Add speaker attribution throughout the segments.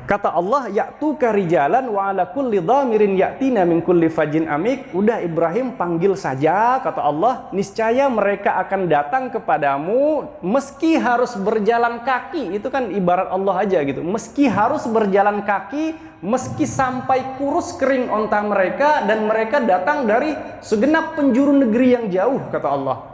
Speaker 1: Kata Allah, ya'tuka rijalan wa ala kulli dhamirin ya'tina min kulli fajin amik. Udah Ibrahim panggil saja, kata Allah, niscaya mereka akan datang kepadamu meski harus berjalan kaki. Itu kan ibarat Allah aja gitu. Meski harus berjalan kaki, meski sampai kurus kering onta mereka, dan mereka datang dari segenap penjuru negeri yang jauh, kata Allah.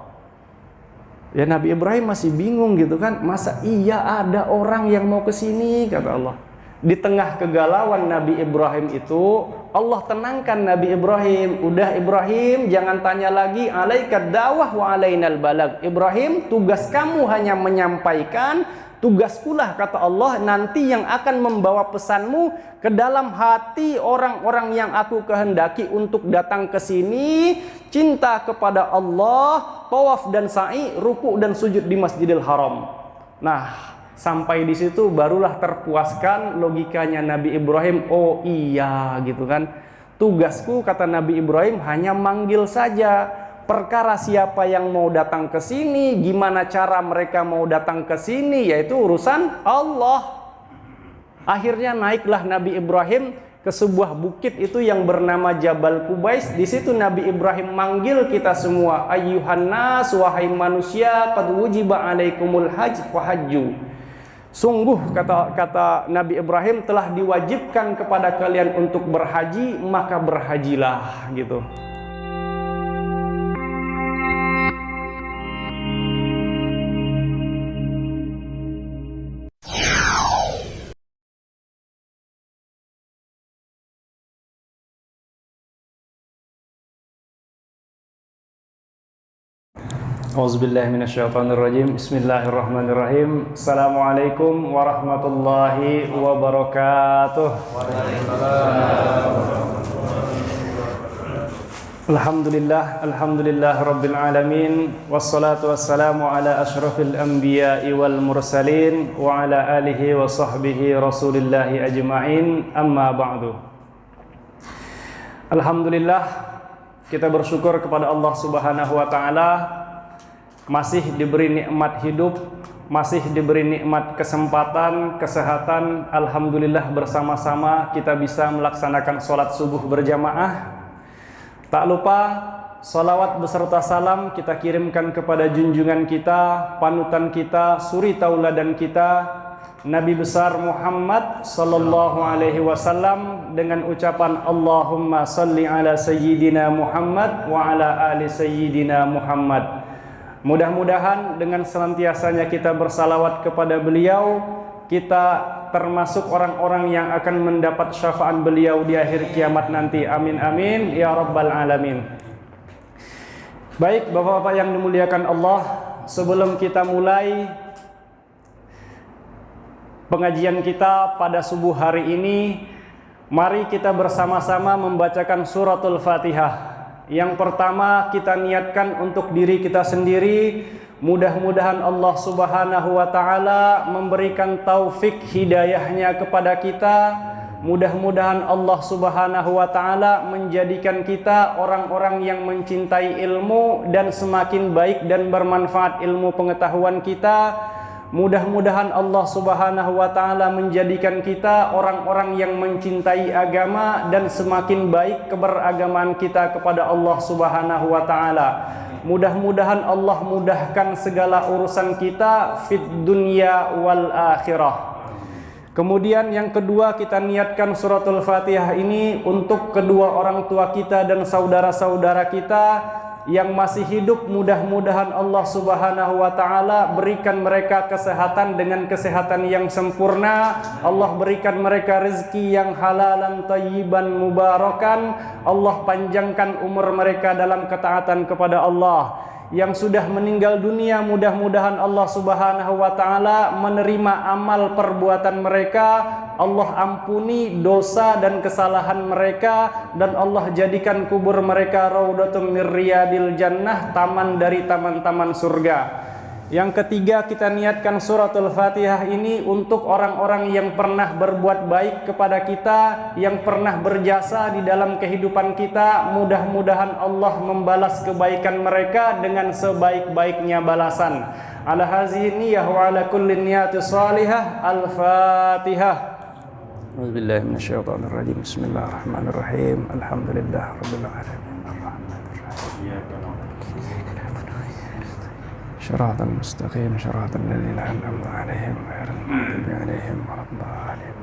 Speaker 1: Ya Nabi Ibrahim masih bingung gitu kan, masa iya ada orang yang mau ke sini, kata Allah. Di tengah kegalauan Nabi Ibrahim itu, Allah tenangkan Nabi Ibrahim. Udah Ibrahim, jangan tanya lagi, alaikad da'wah wa alainal balag. Ibrahim, tugas kamu hanya menyampaikan, tugaskulah, kata Allah, nanti yang akan membawa pesanmu ke dalam hati orang-orang yang aku kehendaki untuk datang ke sini, cinta kepada Allah, tawaf dan sa'i, ruku dan sujud di Masjidil Haram. Nah, sampai di situ barulah terpuaskan logikanya Nabi Ibrahim. Oh iya gitu kan, tugasku, kata Nabi Ibrahim, hanya manggil saja. Perkara siapa yang mau datang ke sini, gimana cara mereka mau datang ke sini, yaitu urusan Allah. Akhirnya naiklah Nabi Ibrahim ke sebuah bukit itu yang bernama Jabal Kubais. Di situ Nabi Ibrahim manggil kita semua, ayyuhan nas, wahai manusia, qad wujiba alaikumul hajj fahajju. Sungguh, kata Nabi Ibrahim, telah diwajibkan kepada kalian untuk berhaji, maka berhajilah gitu. Auzubillahi minasyaitonirrajim. Bismillahirrahmanirrahim. Assalamualaikum warahmatullahi wabarakatuh. Alhamdulillah rabbil alamin, wassalatu wassalamu ala asyrafil anbiya'i wal mursalin wa ala alihi wa sahbihi rasulillahi ajma'in, amma ba'du. Alhamdulillah, kita bersyukur kepada Allah Subhanahu wa taala, masih diberi nikmat hidup, masih diberi nikmat kesempatan, kesehatan. Alhamdulillah, bersama-sama kita bisa melaksanakan sholat subuh berjamaah. Tak lupa salawat beserta salam kita kirimkan kepada junjungan kita, panutan kita, suri tauladan kita, Nabi besar Muhammad sallallahu alaihi wasallam, dengan ucapan Allahumma salli ala sayyidina Muhammad wa ala ali sayyidina Muhammad. Mudah-mudahan dengan senantiasanya kita bersalawat kepada beliau, kita termasuk orang-orang yang akan mendapat syafaat beliau di akhir kiamat nanti. Amin amin ya rabbal alamin. Baik Bapak-bapak yang dimuliakan Allah, sebelum kita mulai pengajian kita pada subuh hari ini, mari kita bersama-sama membacakan suratul Fatihah. Yang pertama kita niatkan untuk diri kita sendiri. Mudah-mudahan Allah Subhanahu wa ta'ala memberikan taufik hidayahnya kepada kita. Mudah-mudahan Allah Subhanahu wa ta'ala menjadikan kita orang-orang yang mencintai ilmu dan semakin baik dan bermanfaat ilmu pengetahuan kita. Mudah-mudahan Allah Subhanahu wa ta'ala menjadikan kita orang-orang yang mencintai agama dan semakin baik keberagamaan kita kepada Allah Subhanahu wa ta'ala. Mudah-mudahan Allah mudahkan segala urusan kita fid dunya wal akhirah. Kemudian yang kedua, kita niatkan suratul Fatihah ini untuk kedua orang tua kita dan saudara-saudara kita yang masih hidup. Mudah-mudahan Allah Subhanahu wa ta'ala berikan mereka kesehatan dengan kesehatan yang sempurna. Allah berikan mereka rezeki yang halalan thayyiban mubarakan. Allah panjangkan umur mereka dalam ketaatan kepada Allah. Yang sudah meninggal dunia, mudah-mudahan Allah Subhanahu wa ta'ala menerima amal perbuatan mereka. Allah ampuni dosa dan kesalahan mereka, dan Allah jadikan kubur mereka raudhatum mir riyadil jannah, taman dari taman-taman surga. Yang ketiga, kita niatkan suratul Fatihah ini untuk orang-orang yang pernah berbuat baik kepada kita, yang pernah berjasa di dalam kehidupan kita. Mudah-mudahan Allah membalas kebaikan mereka dengan sebaik-baiknya balasan. Ala hazihi niyah wa ala kulli niyati salihah. Al-Fatihah. A'udzubillahi minasyaitonirrajim. Bismillahirrahmanirrahim. Alhamdulillah rabbil alamin. Shiratal mustaqim, shiratal ladzina an'amta 'alaihim ghairil maghdubi 'alaihim waladdallin.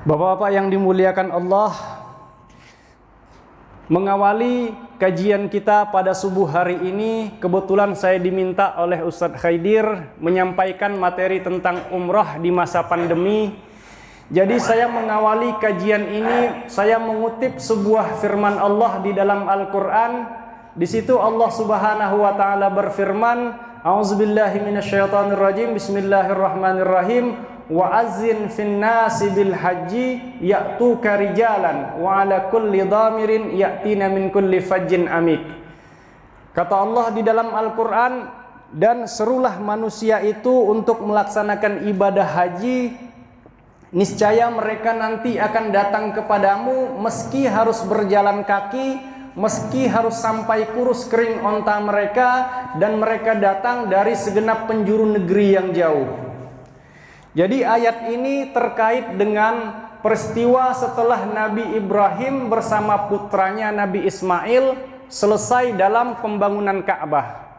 Speaker 1: Bapak-bapak yang dimuliakan Allah, mengawali kajian kita pada subuh hari ini, kebetulan saya diminta oleh Ustadz Khaidir menyampaikan materi tentang umrah di masa pandemi. Jadi saya mengawali kajian ini, saya mengutip sebuah firman Allah di dalam Al-Quran. Di situ Allah Subhanahu wa taala berfirman, A'udzubillahi minasyaitonirrajim. Bismillahirrahmanirrahim. Wa azzin fin nasi bil haji ya'tuka rijalan wa ala kulli dhamirin ya'tina min kulli fajjin amik. Kata Allah di dalam Al-Quran, dan serulah manusia itu untuk melaksanakan ibadah haji, niscaya mereka nanti akan datang kepadamu meski harus berjalan kaki, meski harus sampai kurus kering onta mereka, dan mereka datang dari segenap penjuru negeri yang jauh. Jadi ayat ini terkait dengan peristiwa setelah Nabi Ibrahim bersama putranya Nabi Ismail selesai dalam pembangunan Ka'bah.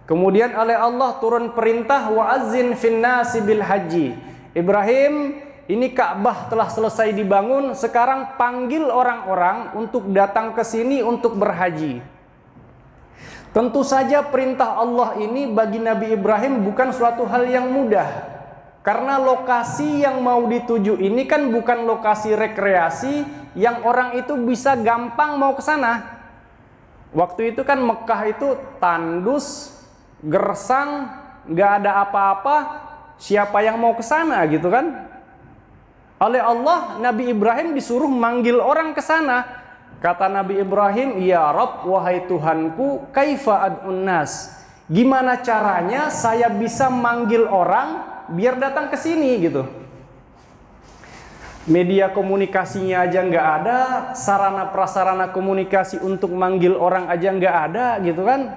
Speaker 1: Kemudian oleh Allah turun perintah wa azzin fin nasi bil haji. Ibrahim, ini Ka'bah telah selesai dibangun, sekarang panggil orang-orang untuk datang ke sini untuk berhaji. Tentu saja perintah Allah ini bagi Nabi Ibrahim bukan suatu hal yang mudah. Karena lokasi yang mau dituju ini kan bukan lokasi rekreasi yang orang itu bisa gampang mau ke sana. Waktu itu kan Mekah itu tandus, gersang, nggak ada apa-apa. Siapa yang mau ke sana gitu kan? Oleh Allah, Nabi Ibrahim disuruh manggil orang ke sana. Kata Nabi Ibrahim, "Ya Rabb, wahai Tuhanku, kaifa ad'un nas?" Gimana caranya saya bisa manggil orang biar datang ke sini gitu. Media komunikasinya aja nggak ada, sarana prasarana komunikasi untuk manggil orang aja nggak ada gitu kan.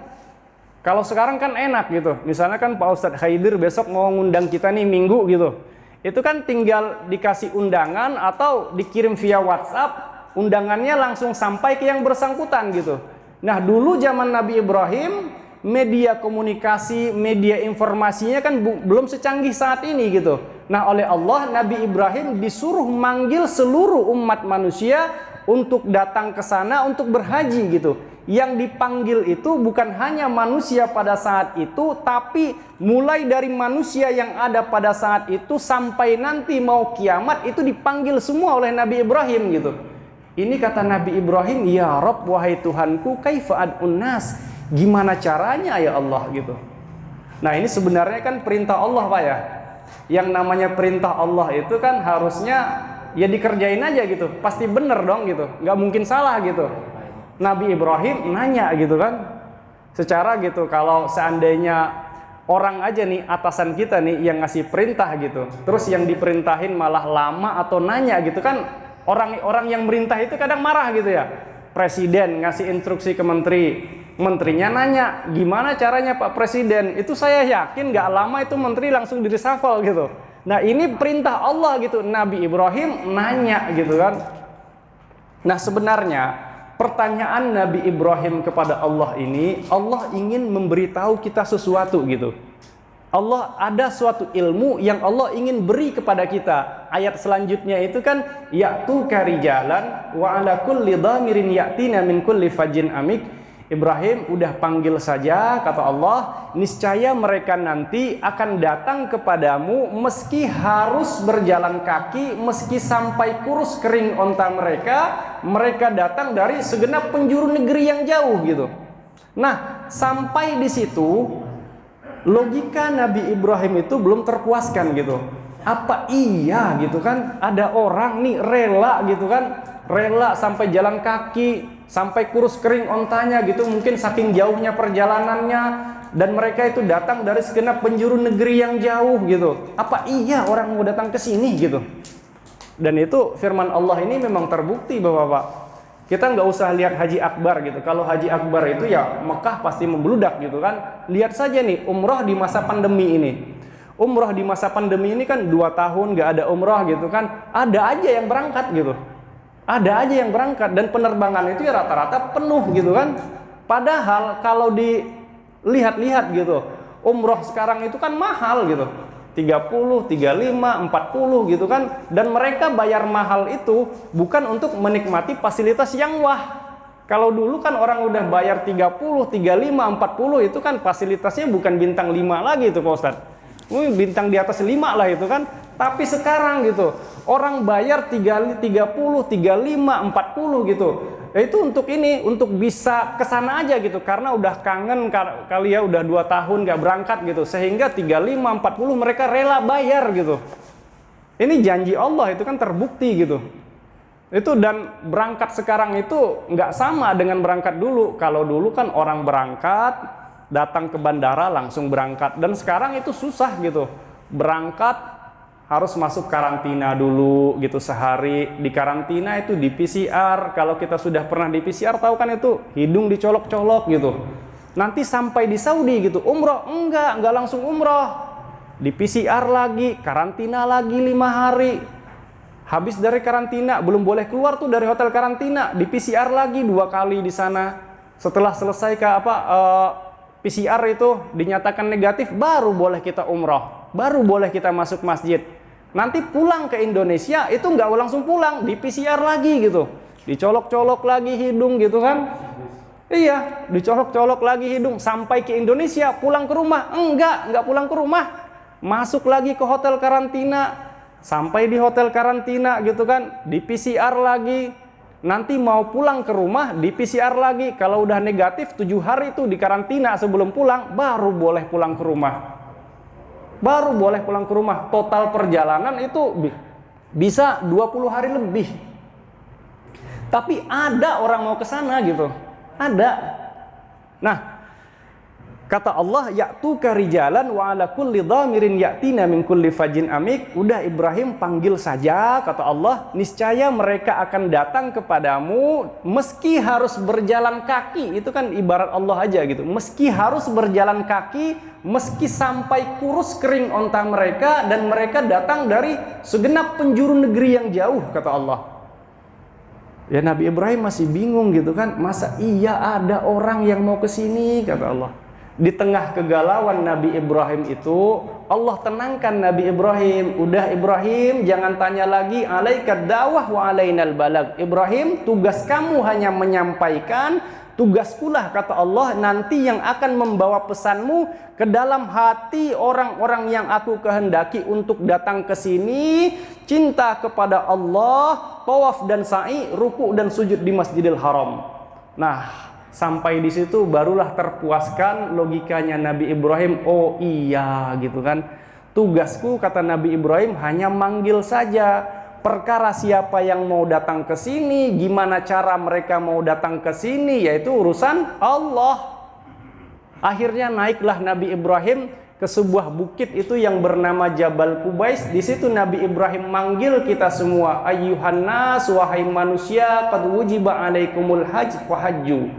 Speaker 1: Kalau sekarang kan enak gitu. Misalnya kan Pak Ustadz Khaidir besok mau ngundang kita nih Minggu gitu. Itu kan tinggal dikasih undangan atau dikirim via WhatsApp, undangannya langsung sampai ke yang bersangkutan gitu. Nah dulu zaman Nabi Ibrahim, media komunikasi, media informasinya kan belum secanggih saat ini gitu. Nah oleh Allah, Nabi Ibrahim disuruh manggil seluruh umat manusia untuk datang ke sana untuk berhaji gitu. Yang dipanggil itu bukan hanya manusia pada saat itu, tapi mulai dari manusia yang ada pada saat itu sampai nanti mau kiamat itu dipanggil semua oleh Nabi Ibrahim gitu. Ini kata Nabi Ibrahim, "Ya Rabb, wahai Tuhanku, kaifa ad'un nas?" Gimana caranya ya Allah gitu. Nah ini sebenarnya kan perintah Allah Pak ya. Yang namanya perintah Allah itu kan harusnya ya dikerjain aja gitu. Pasti bener dong gitu. Nggak mungkin salah gitu. Nabi Ibrahim nanya gitu kan. Secara gitu kalau seandainya orang aja nih atasan kita nih yang ngasih perintah gitu. Terus yang diperintahin malah lama atau nanya gitu kan. Orang-orang yang merintah itu kadang marah gitu ya. Presiden ngasih instruksi ke menteri. Menterinya nanya, gimana caranya Pak Presiden? Itu saya yakin gak lama itu menteri langsung di-reshuffle gitu. Nah ini perintah Allah gitu. Nabi Ibrahim nanya gitu kan. Nah sebenarnya pertanyaan Nabi Ibrahim kepada Allah ini, Allah ingin memberitahu kita sesuatu gitu. Allah ada suatu ilmu yang Allah ingin beri kepada kita. Ayat selanjutnya itu kan, ya'tuka rijalan wa ala kulli dhamirin ya'tina min kulli fajjin amik. Ibrahim udah panggil saja, kata Allah, niscaya mereka nanti akan datang kepadamu meski harus berjalan kaki, meski sampai kurus kering onta mereka, mereka datang dari segenap penjuru negeri yang jauh gitu. Nah, sampai di situ logika Nabi Ibrahim itu belum terpuaskan gitu. Apa iya gitu kan, ada orang nih rela gitu kan, rela sampai jalan kaki, sampai kurus kering ontanya gitu, mungkin saking jauhnya perjalanannya, dan mereka itu datang dari segenap penjuru negeri yang jauh gitu. Apa iya orang mau datang ke sini gitu? Dan itu firman Allah ini memang terbukti Bapak-bapak. Kita nggak usah lihat Haji Akbar gitu. Kalau Haji Akbar itu ya Mekah pasti membludak gitu kan. Lihat saja nih umroh di masa pandemi ini. Umroh di masa pandemi ini kan 2 tahun nggak ada umroh gitu kan, ada aja yang berangkat gitu. Ada aja yang berangkat dan penerbangan itu ya rata-rata penuh gitu kan. Padahal kalau dilihat-lihat gitu, umroh sekarang itu kan mahal gitu. 30, 35, 40 gitu kan. Dan mereka bayar mahal itu bukan untuk menikmati fasilitas yang wah. Kalau dulu kan orang udah bayar 30, 35, 40 itu kan fasilitasnya bukan bintang 5 lagi itu Pak Ustadz. Bintang di atas 5 lah itu kan. Tapi sekarang gitu, orang bayar 30, 35, 40 gitu. Itu untuk ini, untuk bisa kesana aja gitu. Karena udah kangen kali ya, udah 2 tahun gak berangkat gitu. Sehingga 35, 40 mereka rela bayar gitu. Ini janji Allah itu kan terbukti gitu. Itu dan berangkat sekarang itu nggak sama dengan berangkat dulu. Kalau dulu kan orang berangkat, datang ke bandara langsung berangkat. Dan sekarang itu susah gitu. Berangkat harus masuk karantina dulu gitu sehari. Di karantina itu di PCR. Kalau kita sudah pernah di PCR tahu kan itu hidung dicolok-colok gitu. Nanti sampai di Saudi gitu, umroh enggak langsung umroh. Di PCR lagi, karantina lagi 5 hari. Habis dari karantina belum boleh keluar tuh dari hotel karantina, di PCR lagi 2 kali di sana. Setelah selesai PCR itu dinyatakan negatif, baru boleh kita umroh, baru boleh kita masuk masjid. Nanti pulang ke Indonesia itu nggak langsung pulang, di PCR lagi gitu, dicolok-colok lagi hidung gitu kan. Iya, dicolok-colok lagi hidung sampai ke Indonesia, pulang ke rumah enggak pulang ke rumah, masuk lagi ke hotel karantina. Sampai di hotel karantina gitu kan, di PCR lagi. Nanti mau pulang ke rumah, di PCR lagi. Kalau udah negatif 7 hari itu di karantina sebelum pulang, baru boleh pulang ke rumah. Baru boleh pulang ke rumah. Total perjalanan itu bisa 20 hari lebih. Tapi ada orang mau ke sana gitu. Ada. Nah, kata Allah, ya'tuka rijalan wa ala kulli dhamirin ya'tina min kulli fajin amik. Udah Ibrahim panggil saja, kata Allah, niscaya mereka akan datang kepadamu meski harus berjalan kaki. Itu kan ibarat Allah aja gitu. Meski harus berjalan kaki, meski sampai kurus kering onta mereka, dan mereka datang dari segenap penjuru negeri yang jauh, kata Allah. Ya Nabi Ibrahim masih bingung gitu kan, masa iya ada orang yang mau ke sini, kata Allah. Di tengah kegalauan Nabi Ibrahim itu, Allah tenangkan Nabi Ibrahim. Udah Ibrahim, jangan tanya lagi, alaika da'wah wa alainal balag. Ibrahim, tugas kamu hanya menyampaikan, tugaskulah, kata Allah, nanti yang akan membawa pesanmu ke dalam hati orang-orang yang aku kehendaki untuk datang ke sini, cinta kepada Allah, tawaf dan sa'i, ruku dan sujud di Masjidil Haram. Nah, sampai di situ barulah terpuaskan logikanya Nabi Ibrahim. Oh iya gitu kan, tugasku, kata Nabi Ibrahim, hanya manggil saja. Perkara siapa yang mau datang ke sini, gimana cara mereka mau datang ke sini, yaitu urusan Allah. Akhirnya naiklah Nabi Ibrahim ke sebuah bukit itu yang bernama Jabal Qubais. Di situ Nabi Ibrahim manggil kita semua, ayyuhan nas, wahai manusia, qad wujiba alaikumul hajj fahajju.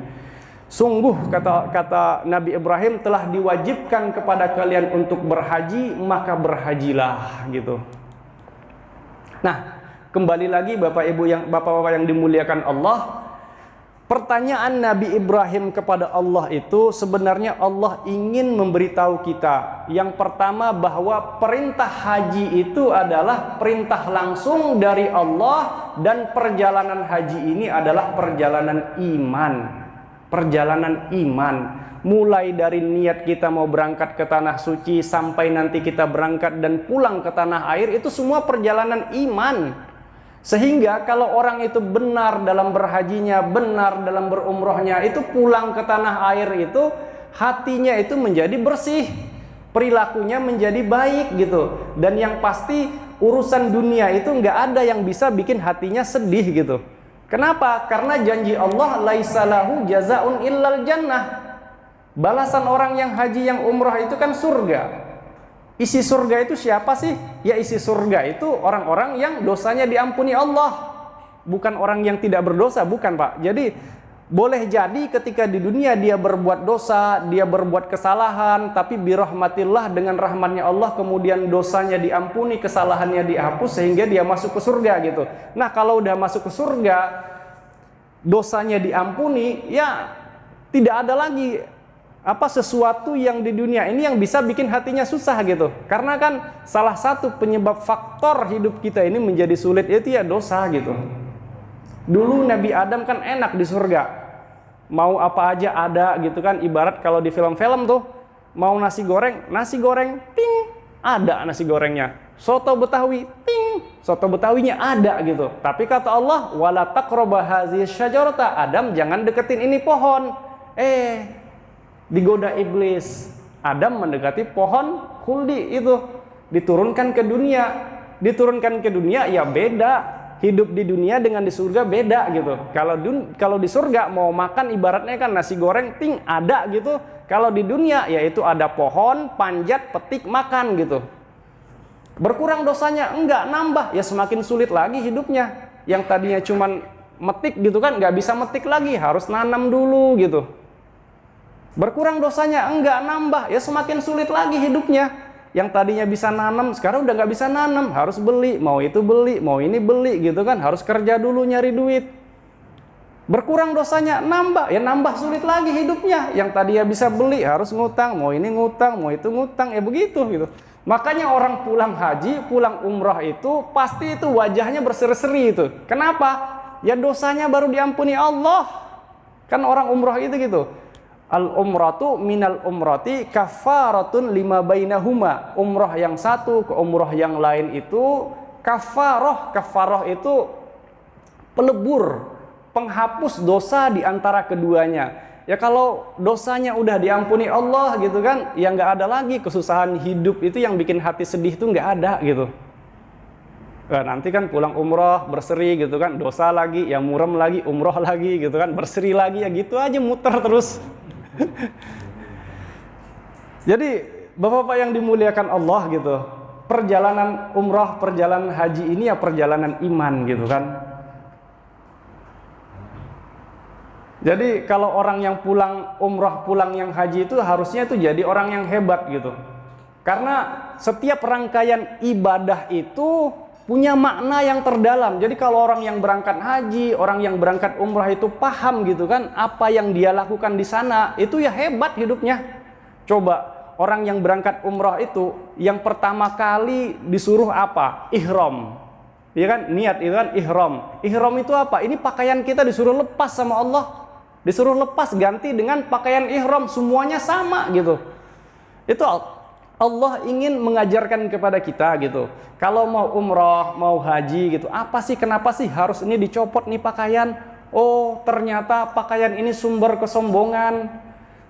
Speaker 1: Sungguh, kata Nabi Ibrahim, telah diwajibkan kepada kalian untuk berhaji, maka berhajilah gitu. Nah, kembali lagi Bapak-Bapak yang dimuliakan Allah, pertanyaan Nabi Ibrahim kepada Allah itu sebenarnya Allah ingin memberitahu kita. Yang pertama, bahwa perintah haji itu adalah perintah langsung dari Allah, dan perjalanan haji ini adalah perjalanan iman. Perjalanan iman, mulai dari niat kita mau berangkat ke tanah suci sampai nanti kita berangkat dan pulang ke tanah air, itu semua perjalanan iman. Sehingga kalau orang itu benar dalam berhajinya, benar dalam berumrohnya, itu pulang ke tanah air itu hatinya itu menjadi bersih, perilakunya menjadi baik gitu. Dan yang pasti urusan dunia itu nggak ada yang bisa bikin hatinya sedih gitu. Kenapa? Karena janji Allah, laisa lahu jazaun illal jannah. Balasan orang yang haji, yang umrah itu kan surga. Isi surga itu siapa sih? Ya isi surga itu orang-orang yang dosanya diampuni Allah. Bukan orang yang tidak berdosa, bukan Pak. Jadi Boleh jadi ketika di dunia dia berbuat dosa, dia berbuat kesalahan, tapi birahmatillah, dengan rahmatnya Allah kemudian dosanya diampuni, kesalahannya dihapus sehingga dia masuk ke surga gitu. Nah, kalau udah masuk ke surga, dosanya diampuni, ya tidak ada lagi sesuatu yang di dunia ini yang bisa bikin hatinya susah gitu. Karena kan salah satu penyebab faktor hidup kita ini menjadi sulit itu ya dosa gitu. Dulu Nabi Adam kan enak di surga, mau apa aja ada gitu kan. Ibarat kalau di film-film tuh, mau nasi goreng, ting, ada nasi gorengnya. Soto Betawi, ting, soto Betawinya ada gitu. Tapi kata Allah, wala taqraba hazihi syajarata, Adam jangan deketin ini pohon. Digoda iblis. Adam mendekati pohon khuldi itu, diturunkan ke dunia ya beda. Hidup di dunia dengan di surga beda gitu. Kalau di surga mau makan ibaratnya kan nasi goreng ting ada gitu. Kalau di dunia yaitu ada pohon, panjat, petik, makan gitu. Berkurang dosanya? Enggak, nambah. Ya semakin sulit lagi hidupnya. Yang tadinya cuman metik gitu kan, nggak bisa metik lagi, harus nanam dulu gitu. Berkurang dosanya? Enggak, nambah. Ya semakin sulit lagi hidupnya. Yang tadinya bisa nanam, sekarang udah nggak bisa nanam, harus beli, mau itu beli, mau ini beli gitu kan, harus kerja dulu nyari duit. Berkurang dosanya? Nambah, ya nambah sulit lagi hidupnya. Yang tadinya bisa beli, harus ngutang, mau ini ngutang, mau itu ngutang, ya begitu gitu. Makanya orang pulang haji, pulang umrah itu, pasti itu wajahnya berseri-seri itu. Kenapa? Ya dosanya baru diampuni Allah. Kan orang umrah itu gitu. Al-umratu minal umrati kafaratun lima bainahuma. Umrah yang satu ke umrah yang lain itu kafarah. Kafarah itu pelebur, penghapus dosa di antara keduanya. Ya kalau dosanya udah diampuni Allah gitu kan, ya nggak ada lagi kesusahan hidup itu yang bikin hati sedih itu nggak ada gitu. Nah, nanti kan pulang umrah berseri gitu kan, dosa lagi, ya murem lagi, umrah lagi gitu kan, berseri lagi, ya gitu aja muter terus. Jadi bapak-bapak yang dimuliakan Allah gitu, perjalanan umrah, perjalanan haji ini ya perjalanan iman gitu kan. Jadi kalau orang yang pulang umrah, pulang yang haji itu harusnya itu jadi orang yang hebat gitu. Karena setiap rangkaian ibadah itu punya makna yang terdalam. Jadi kalau orang yang berangkat haji, orang yang berangkat umrah itu paham gitu kan, apa yang dia lakukan di sana, itu ya hebat hidupnya. Coba orang yang berangkat umrah itu, yang pertama kali disuruh apa? Ihram. Iya kan? Niat itu kan ihram. Ihram itu apa? Ini pakaian kita disuruh lepas sama Allah. Disuruh lepas, ganti dengan pakaian ihram, semuanya sama gitu. Itu Allah ingin mengajarkan kepada kita gitu. Kalau mau umrah, mau haji gitu, kenapa sih harus ini dicopot nih pakaian? Oh, ternyata pakaian ini sumber kesombongan.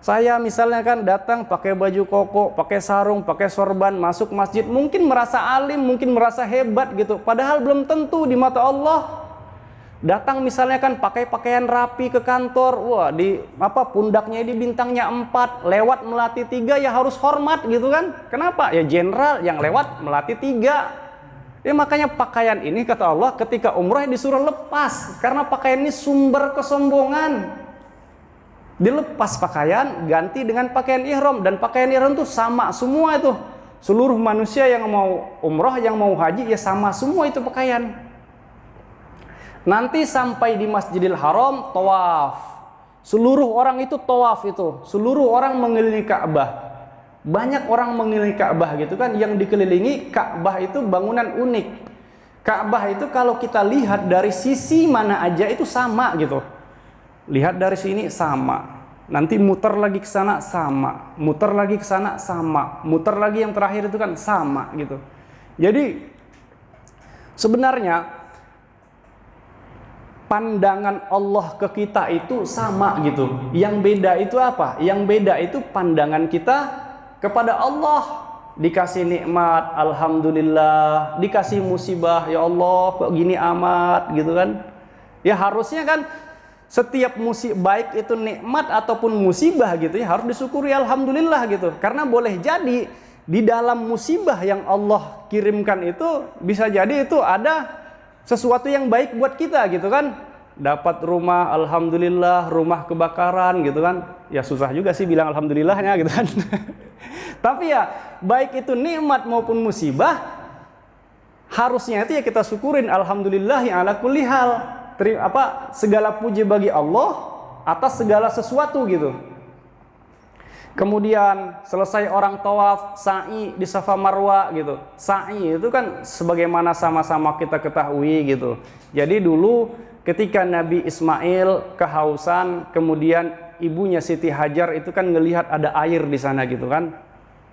Speaker 1: Saya misalnya kan datang pakai baju koko, pakai sarung, pakai sorban, masuk masjid, mungkin merasa alim, mungkin merasa hebat gitu. Padahal belum tentu di mata Allah. Datang misalnya kan pakai pakaian rapi ke kantor, wah pundaknya ini bintangnya 4, lewat melati 3 ya harus hormat gitu kan. Kenapa? Ya jenderal yang lewat melati 3. Ya makanya pakaian ini kata Allah ketika umrah disuruh lepas, karena pakaian ini sumber kesombongan. Dilepas pakaian, ganti dengan pakaian ihram, dan pakaian ihram itu sama semua itu. Seluruh manusia yang mau umrah, yang mau haji ya sama semua itu pakaian. Nanti sampai di Masjidil Haram, tawaf. Seluruh orang itu tawaf itu. Seluruh orang mengelilingi Ka'bah. Banyak orang mengelilingi Ka'bah gitu kan. Yang dikelilingi Ka'bah itu bangunan unik. Ka'bah itu kalau kita lihat dari sisi mana aja itu sama gitu. Lihat dari sini sama. Nanti muter lagi ke sana sama. Muter lagi ke sana sama. Muter lagi yang terakhir itu kan sama gitu. Jadi sebenarnya pandangan Allah ke kita itu sama gitu. Yang beda itu apa? Yang beda itu pandangan kita kepada Allah. Dikasih nikmat, alhamdulillah. Dikasih musibah, ya Allah kok gini amat gitu kan. Ya harusnya kan setiap musibah, baik itu nikmat ataupun musibah gitu ya, harus disyukuri alhamdulillah gitu. Karena boleh jadi di dalam musibah yang Allah kirimkan itu bisa jadi itu ada sesuatu yang baik buat kita gitu kan. dapat rumah, alhamdulillah, rumah kebakaran gitu kan. Ya susah juga sih bilang alhamdulillahnya gitu kan. Tapi ya baik itu nikmat maupun musibah, harusnya itu ya kita syukurin, alhamdulillahi ala kulli hal. Segala puji bagi Allah atas segala sesuatu gitu. Kemudian selesai orang tawaf, sa'i di Safa Marwa gitu. Sa'i itu kan sebagaimana sama-sama kita ketahui gitu. Jadi dulu ketika Nabi Ismail kehausan, kemudian ibunya Siti Hajar itu kan ngelihat ada air di sana gitu kan.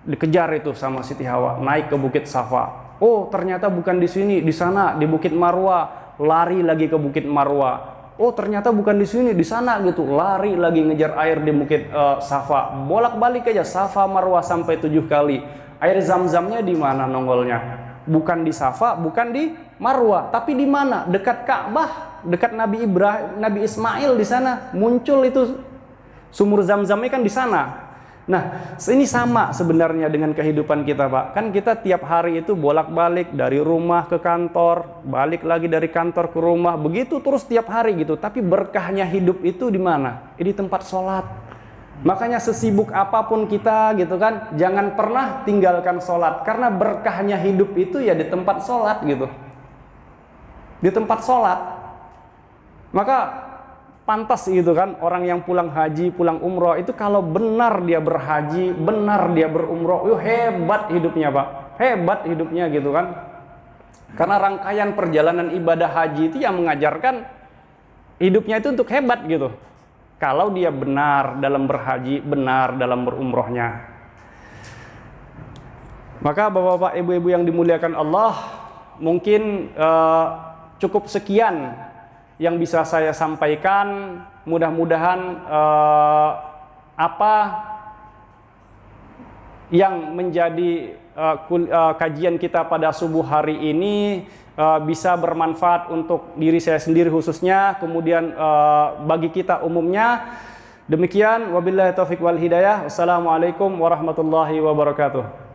Speaker 1: Dikejar itu sama Siti Hawa, naik ke Bukit Safa. Oh, ternyata bukan di sini, di sana, di Bukit Marwa. Lari lagi ke Bukit Marwa. Oh, ternyata bukan di sini, di sana gitu. Lari lagi ngejar air di Bukit Safa. Bolak-balik aja Safa Marwa sampai 7 kali. Air Zam-Zamnya di mana nongolnya? Bukan di Safa, bukan di Marwa, tapi di mana? Dekat Ka'bah, dekat Nabi Ibrahim, Nabi Ismail di sana muncul itu sumur Zam-Zamnya kan di sana. Nah, ini sama sebenarnya dengan kehidupan kita, Pak. Kan kita tiap hari itu bolak-balik dari rumah ke kantor, balik lagi dari kantor ke rumah, begitu terus tiap hari gitu. Tapi berkahnya hidup itu di mana? Di tempat sholat. Makanya sesibuk apapun kita gitu kan, jangan pernah tinggalkan sholat. Karena berkahnya hidup itu ya di tempat sholat gitu. Di tempat sholat. Maka pantas gitu kan, orang yang pulang haji, pulang umroh itu kalau benar dia berhaji, benar dia berumroh, hebat hidupnya, Pak. Hebat hidupnya gitu kan. Karena rangkaian perjalanan ibadah haji itu yang mengajarkan hidupnya itu untuk hebat gitu. Kalau dia benar dalam berhaji, benar dalam berumrohnya. Maka Bapak-bapak, Ibu-ibu yang dimuliakan Allah, mungkin cukup sekian yang bisa saya sampaikan. Mudah-mudahan apa yang menjadi kajian kita pada subuh hari ini bisa bermanfaat untuk diri saya sendiri khususnya, kemudian bagi kita umumnya. Demikian, wabillahi taufiq wal hidayah. Wassalamualaikum warahmatullahi wabarakatuh.